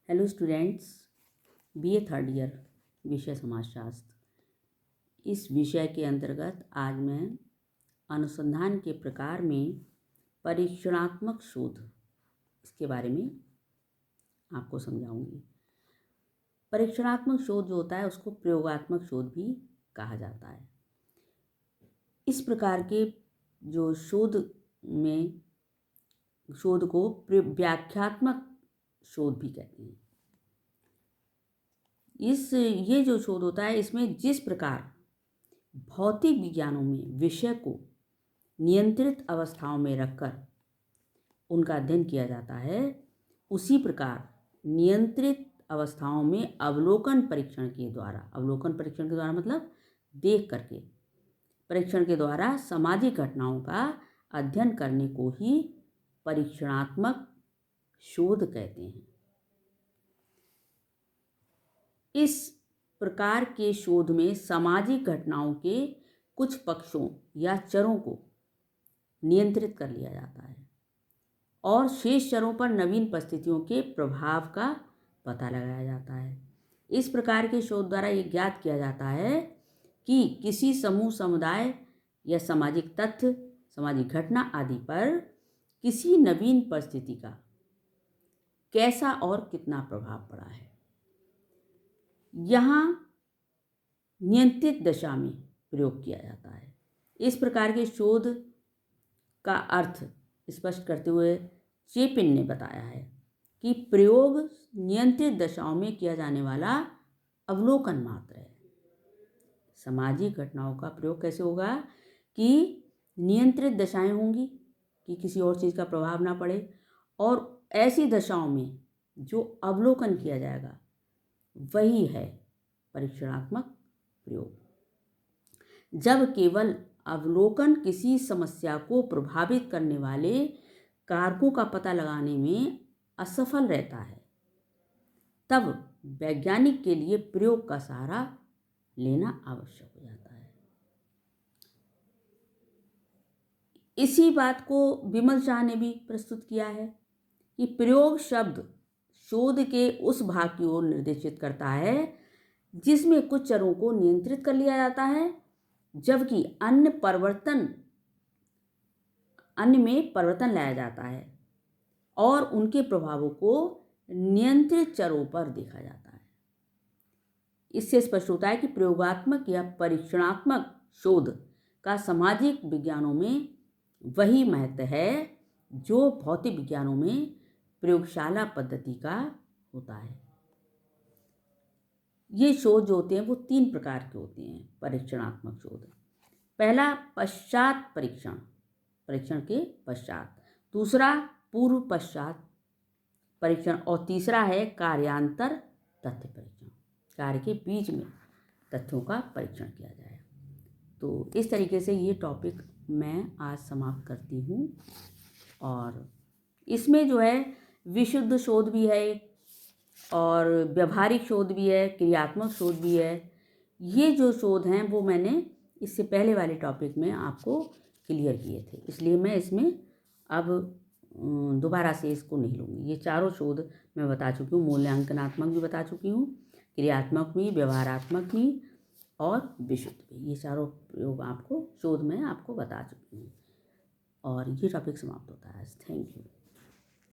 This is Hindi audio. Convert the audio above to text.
Hello students, BA third year विषय समाजशास्त्र। इस विषय के अंतर्गत आज मैं अनुसंधान के प्रकार में परीक्षणात्मक शोध इसके बारे में आपको समझाऊंगी। परीक्षणात्मक शोध जो होता है उसको प्रयोगात्मक शोध भी कहा जाता है। इस प्रकार के जो शोध को व्याख्यात्मक शोध भी कहते हैं। ये जो शोध होता है इसमें जिस प्रकार भौतिक विज्ञानों में विषय को नियंत्रित अवस्थाओं में रखकर उनका अध्ययन किया जाता है, उसी प्रकार नियंत्रित अवस्थाओं में अवलोकन परीक्षण के द्वारा मतलब देख करके परीक्षण के द्वारा सामाजिक घटनाओं का अध्ययन करने को ही परीक्षणात्मक शोध कहते हैं। इस प्रकार के शोध में सामाजिक घटनाओं के कुछ पक्षों या चरों को नियंत्रित कर लिया जाता है और शेष चरों पर नवीन परिस्थितियों के प्रभाव का पता लगाया जाता है। इस प्रकार के शोध द्वारा ये ज्ञात किया जाता है कि किसी समूह, समुदाय या सामाजिक तथ्य, सामाजिक घटना आदि पर किसी नवीन परिस्थिति का कैसा और कितना प्रभाव पड़ा है। यहाँ नियंत्रित दशा में प्रयोग किया जाता है। इस प्रकार के शोध का अर्थ स्पष्ट करते हुए चेपिन ने बताया है कि प्रयोग नियंत्रित दशाओं में किया जाने वाला अवलोकन मात्र है। सामाजिक घटनाओं का प्रयोग कैसे होगा कि नियंत्रित दशाएं होंगी कि किसी और चीज़ का प्रभाव ना पड़े, और ऐसी दशाओं में जो अवलोकन किया जाएगा वही है परीक्षणात्मक प्रयोग। जब केवल अवलोकन किसी समस्या को प्रभावित करने वाले कारकों का पता लगाने में असफल रहता है, तब वैज्ञानिक के लिए प्रयोग का सहारा लेना आवश्यक हो जाता है। इसी बात को विमल शाह ने भी प्रस्तुत किया है कि प्रयोग शब्द शोध के उस भाग की ओर निर्देशित करता है जिसमें कुछ चरों को नियंत्रित कर लिया जाता है, जबकि अन्य में परिवर्तन लाया जाता है और उनके प्रभावों को नियंत्रित चरों पर देखा जाता है। इससे स्पष्ट होता है कि प्रयोगात्मक या परीक्षणात्मक शोध का सामाजिक विज्ञानों में वही महत्व है जो भौतिक विज्ञानों में प्रयोगशाला पद्धति का होता है। ये शोध जो होते हैं वो 3 प्रकार के होते हैं परीक्षणात्मक शोध। पहला पश्चात परीक्षण के पश्चात, दूसरा पूर्व पश्चात परीक्षण, और तीसरा है कार्यांतर तथ्य परीक्षण। कार्य के बीच में तथ्यों का परीक्षण किया जाए। तो इस तरीके से ये टॉपिक मैं आज समाप्त करती हूँ। और इसमें जो है विशुद्ध शोध भी है और व्यवहारिक शोध भी है, क्रियात्मक शोध भी है। ये जो शोध हैं वो मैंने इससे पहले वाले टॉपिक में आपको क्लियर किए थे, इसलिए मैं इसमें अब दोबारा से इसको नहीं लूँगी। ये चारों शोध मैं बता चुकी हूँ, मूल्यांकनात्मक भी बता चुकी हूँ, क्रियात्मक भी, व्यवहारात्मक भी और विशुद्ध भी। ये चारों प्रयोग आपको शोध में आपको बता चुकी हूँ और ये टॉपिक समाप्त होता है। Thank you.